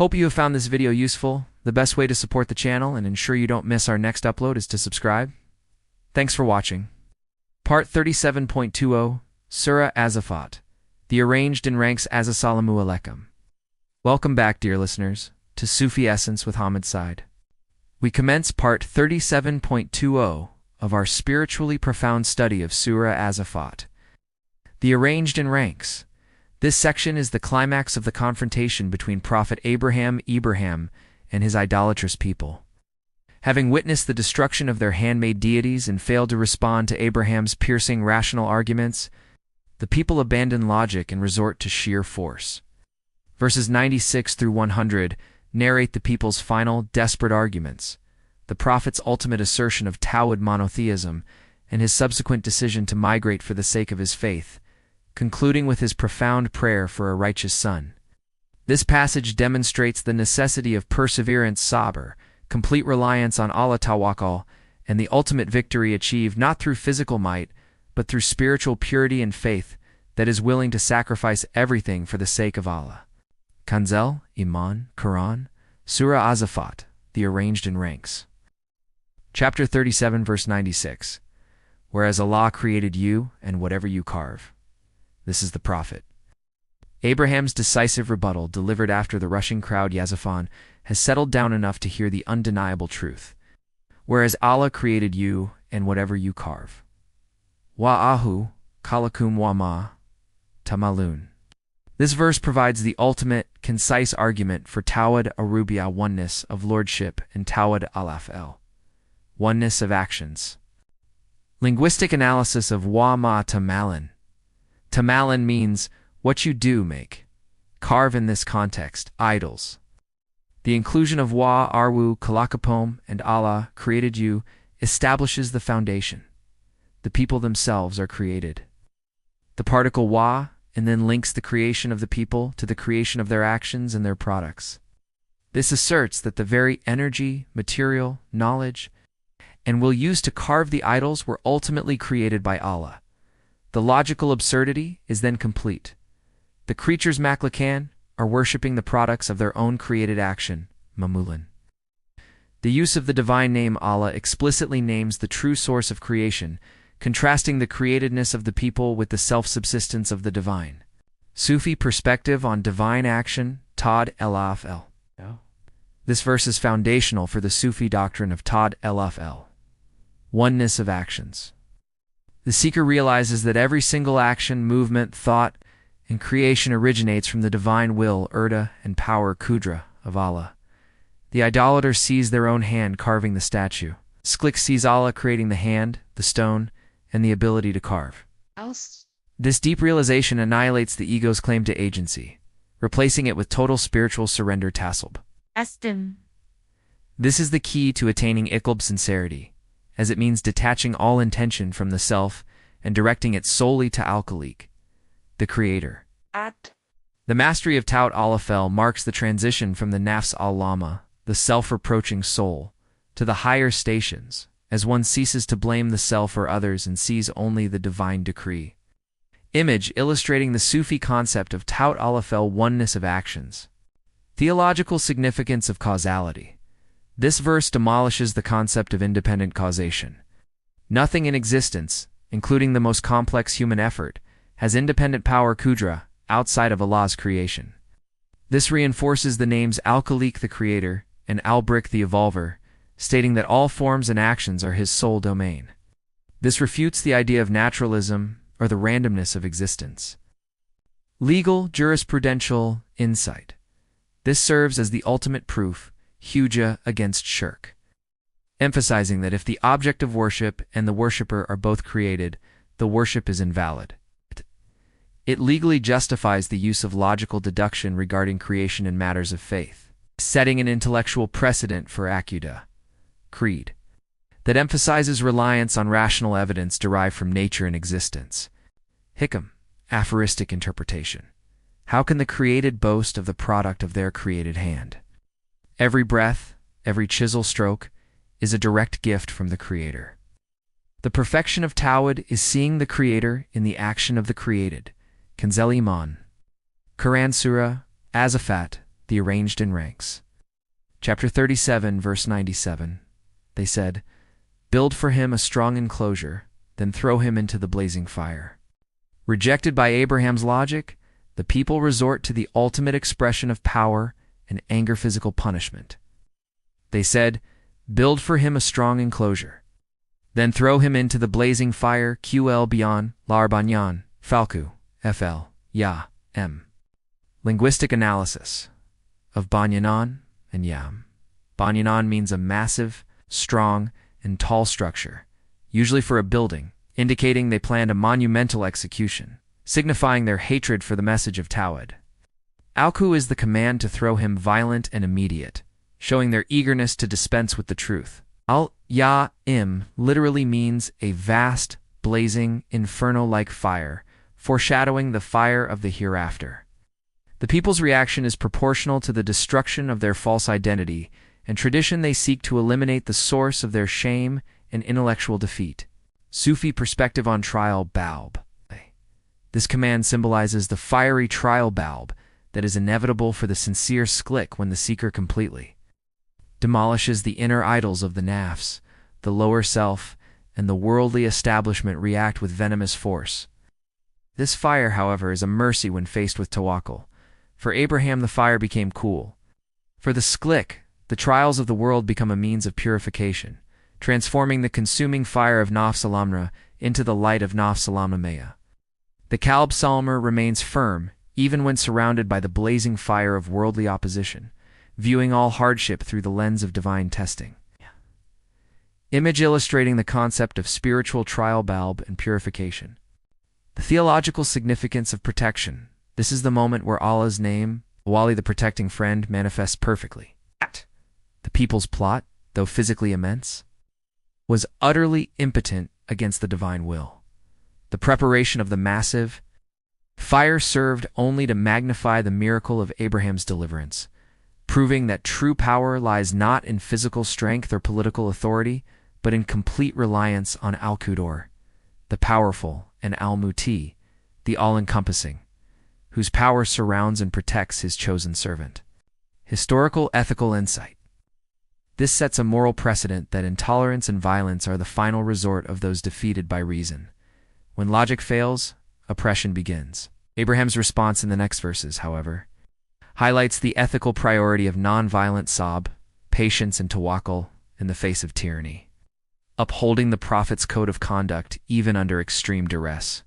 Hope you have found this video useful. The best way to support the channel and ensure you don't miss our next upload is to subscribe. Thanks for watching. Part 37.20, Surah As-Saffat, the arranged in ranks Assalamu alaikum. Welcome back, dear listeners, to Sufi Essence with Hammad Syed. We commence part 37.20 of our spiritually profound study of Surah As-Saffat, the arranged in ranks. This section is the climax of the confrontation between Prophet Ibrahim and his idolatrous people. Having witnessed the destruction of their handmade deities and failed to respond to Abraham's piercing rational arguments, the people abandon logic and resort to sheer force. Verses 96 through 100 narrate the people's final, desperate arguments, the Prophet's ultimate assertion of Tawhid monotheism, and his subsequent decision to migrate for the sake of his faith, concluding with his profound prayer for a righteous son. This passage demonstrates the necessity of perseverance, sabr, complete reliance on Allah tawakkul, and the ultimate victory achieved not through physical might, but through spiritual purity and faith that is willing to sacrifice everything for the sake of Allah. Kanzul Iman, Quran, Surah As-Saffat, the arranged in ranks. Chapter 37, verse 96. Whereas Allah created you and whatever you carve. This is the Prophet. Abraham's decisive rebuttal, delivered after the rushing crowd Yazafan, has settled down enough to hear the undeniable truth. Whereas Allah created you and whatever you carve. Wa'ahu kalakum wa ma tamalun. This verse provides the ultimate, concise argument for Tawhid Arubiyya, oneness of lordship, and Tawhid al-Af'al, oneness of actions. Linguistic analysis of wa ma tamalun. Tamalun means what you do make. Carve in this context, idols. The inclusion of wa arwu kalakapom and Allah created you establishes the foundation. The people themselves are created. The particle wa and then links the creation of the people to the creation of their actions and their products. This asserts that the very energy, material, knowledge, and will used to carve the idols were ultimately created by Allah. The logical absurdity is then complete. The creatures maklakan are worshipping the products of their own created action, mamulan. The use of the divine name Allah explicitly names the true source of creation, contrasting the createdness of the people with the self-subsistence of the divine. Sufi perspective on divine action, Tawhid al-Af'al. This verse is foundational for the Sufi doctrine of Tawhid al-Af'al, oneness of actions. The seeker realizes that every single action, movement, thought, and creation originates from the divine will, irda, and power, kudra, of Allah. The idolater sees their own hand carving the statue. Sklik sees Allah creating the hand, the stone, and the ability to carve. This deep realization annihilates the ego's claim to agency, replacing it with total spiritual surrender tasalb. This is the key to attaining iqlb sincerity, as it means detaching all intention from the self and directing it solely to al-Khaliq, the Creator. The mastery of Tawhid al-Af'al marks the transition from the nafs al-lama, the self-reproaching soul, to the higher stations, as one ceases to blame the self or others and sees only the divine decree. Image illustrating the Sufi concept of Tawhid al-Af'al, oneness of actions. Theological significance of causality. This verse demolishes the concept of independent causation. Nothing in existence, including the most complex human effort, has independent power kudra outside of Allah's creation. This reinforces the names al-Khaliq, the Creator, and al-Briq, the Evolver, stating that all forms and actions are His sole domain. This refutes the idea of naturalism or the randomness of existence. Legal jurisprudential insight. This serves as the ultimate proof, hujjah, against shirk, emphasizing that if the object of worship and the worshipper are both created, the worship is invalid. It legally justifies the use of logical deduction regarding creation in matters of faith, setting an intellectual precedent for aqidah, creed, that emphasizes reliance on rational evidence derived from nature and existence. Hikam, aphoristic interpretation. How can the created boast of the product of their created hand? Every breath, every chisel stroke, is a direct gift from the Creator. The perfection of Tawhid is seeing the Creator in the action of the created. Kanzul Iman. Quran Surah As-Saffat, the arranged in ranks. Chapter 37, verse 97. They said, "Build for him a strong enclosure, then throw him into the blazing fire." Rejected by Abraham's logic, the people resort to the ultimate expression of power and anger: physical punishment. They said, "Build for him a strong enclosure, then throw him into the blazing fire." QL Bian, Lar Banyan, Falku, FL, Ya, M. Linguistic analysis of Banyanan and Yam. Banyanan means a massive, strong, and tall structure, usually for a building, indicating they planned a monumental execution, signifying their hatred for the message of Tawhid. Alku is the command to throw him violent and immediate, showing their eagerness to dispense with the truth. Al-Ya-Im literally means a vast, blazing, inferno-like fire, foreshadowing the fire of the hereafter. The people's reaction is proportional to the destruction of their false identity and tradition. They seek to eliminate the source of their shame and intellectual defeat. Sufi perspective on trial bulb. This command symbolizes the fiery trial bulb that is inevitable for the sincere sklik when the seeker completely demolishes the inner idols of the nafs. The lower self and the worldly establishment react with venomous force. This fire, however, is a mercy when faced with tawakkul. For Abraham, the fire became cool. For the sklik, the trials of the world become a means of purification, transforming the consuming fire of nafs alamra into the light of nafs alamna. The kalb salmer remains firm, even when surrounded by the blazing fire of worldly opposition, viewing all hardship through the lens of divine testing. Image illustrating the concept of spiritual trial bulb and purification. The theological significance of protection. This is the moment where Allah's name, Wali the protecting friend, manifests perfectly. The people's plot, though physically immense, was utterly impotent against the divine will. The preparation of the massive fire served only to magnify the miracle of Abraham's deliverance, proving that true power lies not in physical strength or political authority, but in complete reliance on Al-Qudor, the powerful, and Al-Muti, the all-encompassing, whose power surrounds and protects his chosen servant. Historical ethical insight. This sets a moral precedent that intolerance and violence are the final resort of those defeated by reason. When logic fails, oppression begins. Abraham's response in the next verses, however, highlights the ethical priority of non-violent sabr, patience and tawakkul in the face of tyranny, upholding the Prophet's code of conduct even under extreme duress.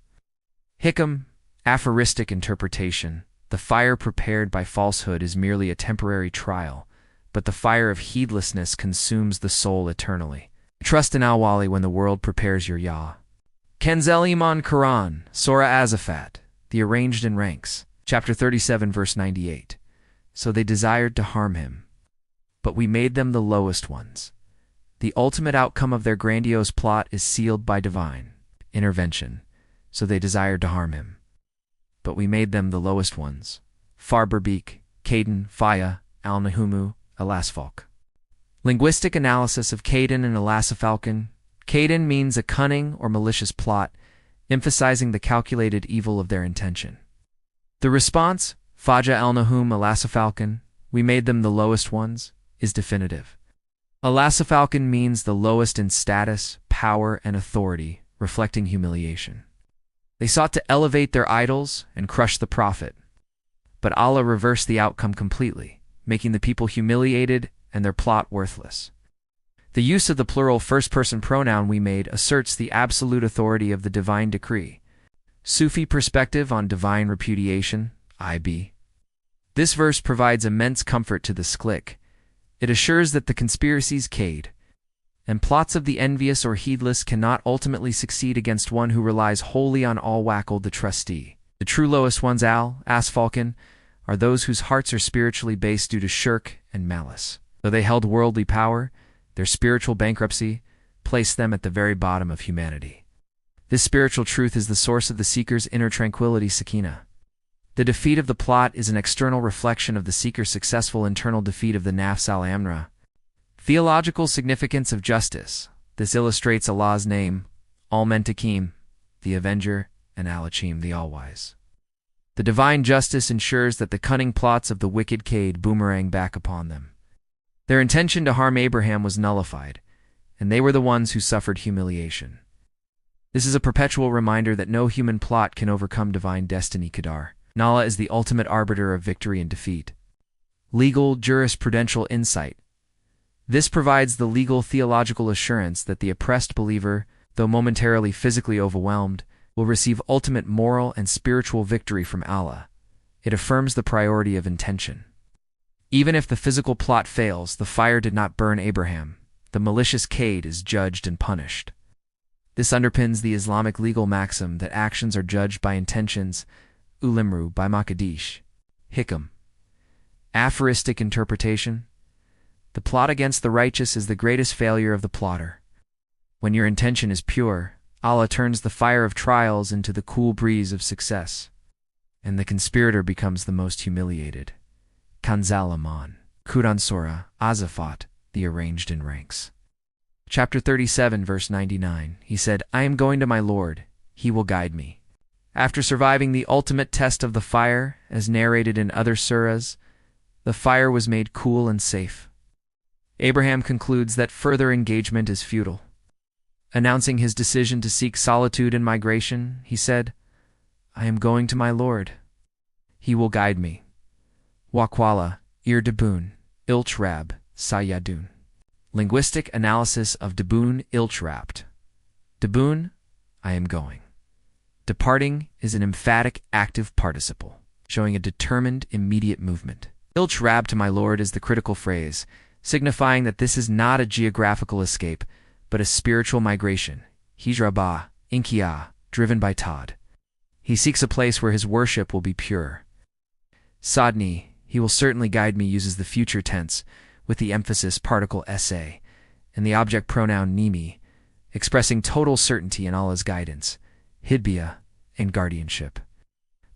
Hikam, aphoristic interpretation. The fire prepared by falsehood is merely a temporary trial, but the fire of heedlessness consumes the soul eternally. Trust in Al-Wali when the world prepares your Yah. Kanzul Iman Quran, Surah As-Saffat, the arranged in ranks. Chapter 37, verse 98. So they desired to harm him, but we made them the lowest ones. The ultimate outcome of their grandiose plot is sealed by divine intervention. So they desired to harm him, but we made them the lowest ones. Farberbek, Caden, Faya, Al-Nahumu, Alasfalk. Linguistic analysis of Caden and Alasafalcon. Caden means a cunning or malicious plot, emphasizing the calculated evil of their intention. The response, Faja al-Nahum Alasafalcon, we made them the lowest ones, is definitive. Alasafalcon means the lowest in status, power, and authority, reflecting humiliation. They sought to elevate their idols and crush the Prophet, but Allah reversed the outcome completely, making the people humiliated and their plot worthless. The use of the plural first-person pronoun we made asserts the absolute authority of the divine decree. Sufi perspective on divine repudiation, IB. This verse provides immense comfort to the sklik. It assures that the conspiracies cade and plots of the envious or heedless cannot ultimately succeed against one who relies wholly on Al-Wakil the trustee. The true lowest ones, Asfalcon, are those whose hearts are spiritually based due to shirk and malice. Though they held worldly power, their spiritual bankruptcy placed them at the very bottom of humanity. This spiritual truth is the source of the seeker's inner tranquility, sakina. The defeat of the plot is an external reflection of the seeker's successful internal defeat of the nafs al-amra. Theological significance of justice. This illustrates Allah's name, Al-Mentakim, the Avenger, and Al-Achim, the All-Wise. The divine justice ensures that the cunning plots of the wicked Cade boomerang back upon them. Their intention to harm Abraham was nullified, and they were the ones who suffered humiliation. This is a perpetual reminder that no human plot can overcome divine destiny. Qadar. Nala is the ultimate arbiter of victory and defeat. Legal jurisprudential insight. This provides the legal theological assurance that the oppressed believer, though momentarily physically overwhelmed, will receive ultimate moral and spiritual victory from Allah. It affirms the priority of intention. Even if the physical plot fails, the fire did not burn Abraham. The malicious Cade is judged and punished. This underpins the Islamic legal maxim that actions are judged by intentions, ulimru by Makadish. Hikam. Aphoristic interpretation. The plot against the righteous is the greatest failure of the plotter. When your intention is pure, Allah turns the fire of trials into the cool breeze of success, and the conspirator becomes the most humiliated. Kanzul Iman. Quran Surah As-Saffat, the arranged in ranks. Chapter 37, verse 99. He said, I am going to my Lord, He will guide me. After surviving the ultimate test of the fire, as narrated in other surahs, the fire was made cool and safe. Abraham concludes that further engagement is futile. Announcing his decision to seek solitude and migration, he said, I am going to my Lord. He will guide me. Waqwala, Debun, Ilch Rab, Sayyadun. Linguistic analysis of Debun Ilch Rabt. Debun, I am going. Departing is an emphatic active participle, showing a determined immediate movement. Ilch Rab to my Lord is the critical phrase, signifying that this is not a geographical escape, but a spiritual migration. Hijra ba, Inkiya, driven by Todd. He seeks a place where his worship will be pure. Sadni, He will certainly guide me, uses the future tense, with the emphasis particle sa, and the object pronoun nimi, expressing total certainty in Allah's guidance, hidbia, and guardianship.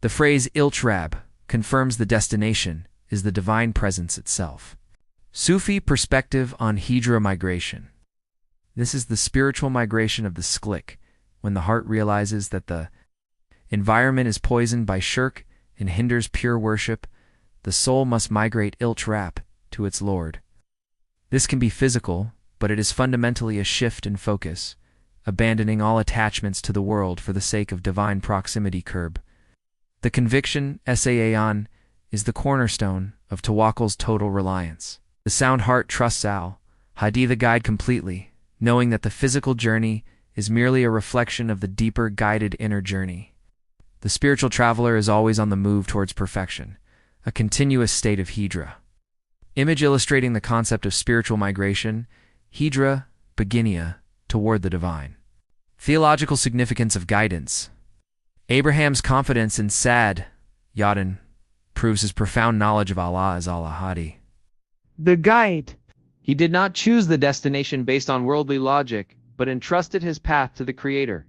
The phrase ilchrab confirms the destination is the divine presence itself. Sufi perspective on Hijra migration. This is the spiritual migration of the sklik, when the heart realizes that the environment is poisoned by shirk and hinders pure worship. The soul must migrate ilchrab to its Lord. This can be physical, but it is fundamentally a shift in focus, abandoning all attachments to the world for the sake of divine proximity. Curb. The conviction, Sa'an, is the cornerstone of Tawakkul's total reliance. The sound heart trusts Al-Hadi the guide completely, knowing that the physical journey is merely a reflection of the deeper guided inner journey. The spiritual traveler is always on the move towards perfection, a continuous state of Hijra. Image illustrating the concept of spiritual migration, Hijra, beginia, toward the divine. Theological significance of guidance. Abraham's confidence in Sad, Yadin, proves his profound knowledge of Allah as Al-Hadi, the guide. He did not choose the destination based on worldly logic, but entrusted his path to the Creator,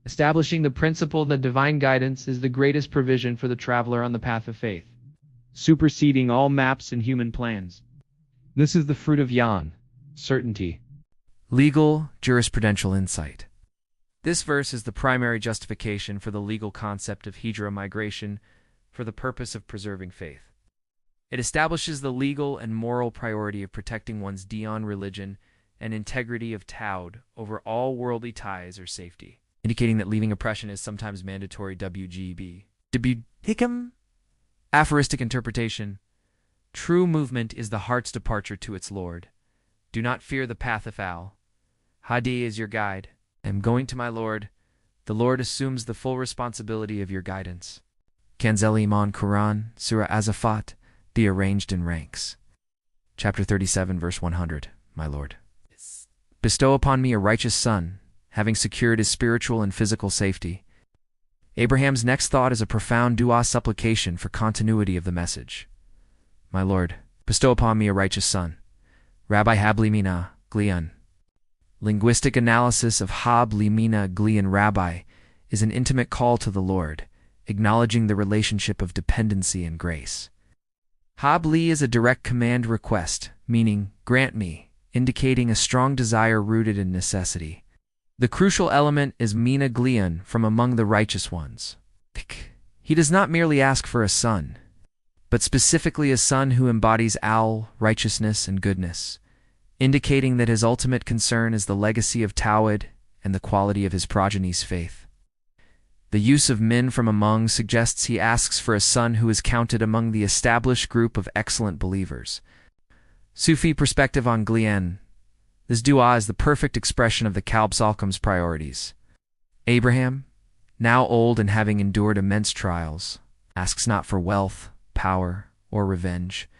establishing the principle that divine guidance is the greatest provision for the traveler on the path of faith, superseding all maps and human plans. This is the fruit of Yan, certainty. Legal jurisprudential insight. This verse is the primary justification for the legal concept of Hijra migration for the purpose of preserving faith. It establishes the legal and moral priority of protecting one's Dion religion and integrity of Tawhid over all worldly ties or safety, indicating that leaving oppression is sometimes mandatory. WGB. Hikam. Aphoristic interpretation. True movement is the heart's departure to its Lord. Do not fear the path of Al-Hadi is your guide. I am going to my Lord. The Lord assumes the full responsibility of your guidance. Kanzul Iman Quran, Surah As-Saffat, the arranged in ranks. Chapter 37, verse 100. My Lord, bestow upon me a righteous son, having secured his spiritual and physical safety. Abraham's next thought is a profound dua supplication for continuity of the message. My Lord, bestow upon me a righteous son. Rabbi Habli Mina, Glian. Linguistic analysis of Habli Mina, Glian Rabbi is an intimate call to the Lord, acknowledging the relationship of dependency and grace. Habli is a direct command request, meaning, grant me, indicating a strong desire rooted in necessity. The crucial element is Mina Glian, from among the righteous ones. He does not merely ask for a son, but specifically a son who embodies al, righteousness and goodness, indicating that his ultimate concern is the legacy of Tawhid and the quality of his progeny's faith. The use of min from among suggests he asks for a son who is counted among the established group of excellent believers. Sufi perspective on Glian. This dua is the perfect expression of the Kalb Salkam's priorities. Abraham, now old and having endured immense trials, asks not for wealth, power, or revenge,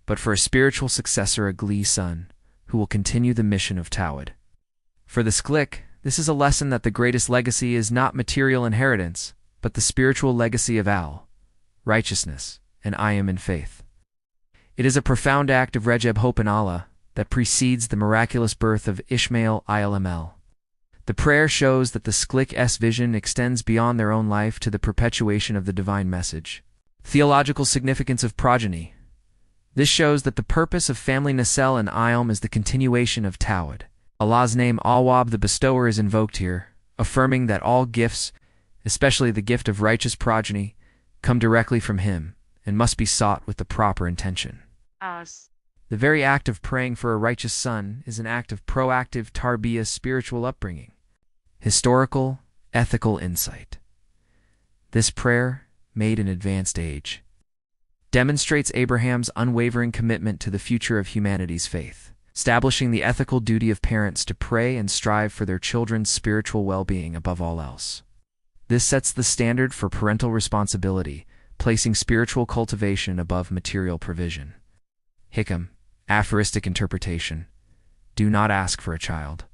but for a spiritual successor, a Gli son, who will continue the mission of Tawhid. For the Sklik, this is a lesson that the greatest legacy is not material inheritance, but the spiritual legacy of al, righteousness, and ayam in faith. It is a profound act of Rejeb hope in Allah that precedes the miraculous birth of Ishmael ilml. The prayer shows that the Sklik's vision extends beyond their own life to the perpetuation of the divine message. Theological significance of progeny. This shows that the purpose of family Nasel and Ayom is the continuation of Tawhid. Allah's name Awwab, the bestower, is invoked here, affirming that all gifts, especially the gift of righteous progeny, come directly from Him and must be sought with the proper intention. The very act of praying for a righteous son is an act of proactive tarbiyah, spiritual upbringing. Historical, ethical insight. This prayer, made in advanced age, demonstrates Abraham's unwavering commitment to the future of humanity's faith, establishing the ethical duty of parents to pray and strive for their children's spiritual well-being above all else. This sets the standard for parental responsibility, placing spiritual cultivation above material provision. Hikam, aphoristic interpretation. Do not ask for a child.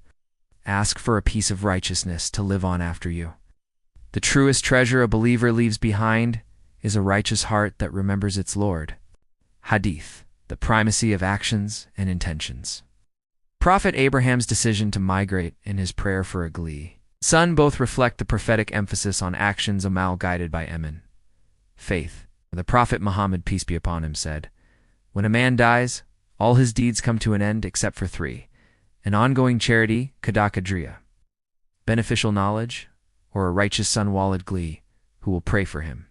Ask for a piece of righteousness to live on after you. The truest treasure a believer leaves behind is a righteous heart that remembers its Lord. Hadith, the primacy of actions and intentions. Prophet Abraham's decision to migrate and his prayer for a Gli son both reflect the prophetic emphasis on actions, amal guided by Emin. Faith. The Prophet Muhammad, peace be upon him, said, "When a man dies, all his deeds come to an end except for three: an ongoing charity, kadakadriya, beneficial knowledge, or a righteous son, walid Gli, who will pray for him."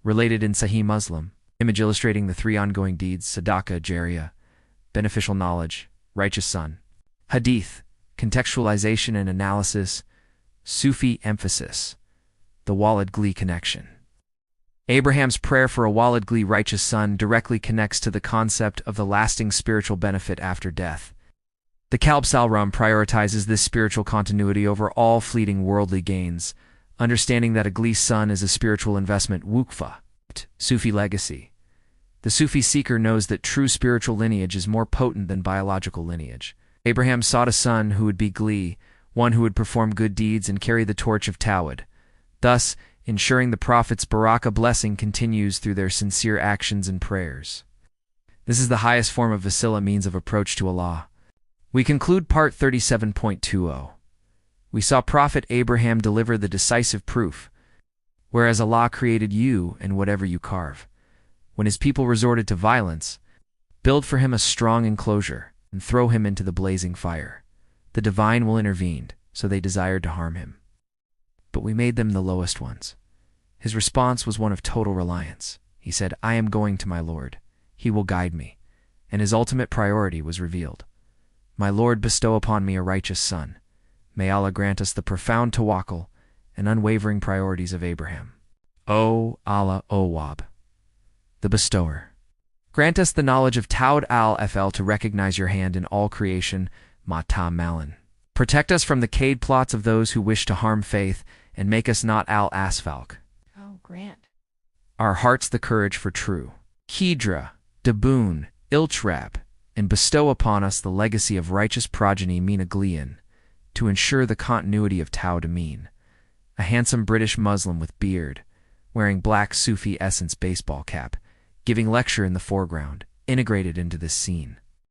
Related in Sahih Muslim, image illustrating the three ongoing deeds: sadaqah jariyah, beneficial knowledge, righteous son. Hadith, contextualization and analysis. Sufi emphasis, the walid Gli connection. Abraham's prayer for a walid Gli, righteous son, directly connects to the concept of the lasting spiritual benefit after death. The Kalb Salram prioritizes this spiritual continuity over all fleeting worldly gains, understanding that a Gli son is a spiritual investment. Wukfa, Sufi legacy. The Sufi seeker knows that true spiritual lineage is more potent than biological lineage. Abraham sought a son who would be Gli, one who would perform good deeds and carry the torch of Tawhid, thus ensuring the Prophet's Baraka blessing continues through their sincere actions and prayers. This is the highest form of wasila, means of approach to Allah. We conclude part 37.20. We saw Prophet Abraham deliver the decisive proof, whereas Allah created you and whatever you carve. When his people resorted to violence, build for him a strong enclosure and throw him into the blazing fire. The divine will intervene, so they desired to harm him. But we made them the lowest ones. His response was one of total reliance. He said, "I am going to my Lord. He will guide me." And his ultimate priority was revealed. "My Lord, bestow upon me a righteous son." May Allah grant us the profound tawakkul and unwavering priorities of Abraham. O Allah, Awwab, the bestower. Grant us the knowledge of Tawhid al-Fl to recognize your hand in all creation, Mata Malin. Protect us from the cade plots of those who wish to harm faith, and make us not al-Asfalk. Oh, grant Our hearts the courage for true. Hidra, Daboon, Ilchrab, and bestow upon us the legacy of righteous progeny Minaglian, to ensure the continuity of Tawhid Amin, a handsome British Muslim with beard, wearing black Sufi essence baseball cap, giving lecture in the foreground, integrated into this scene.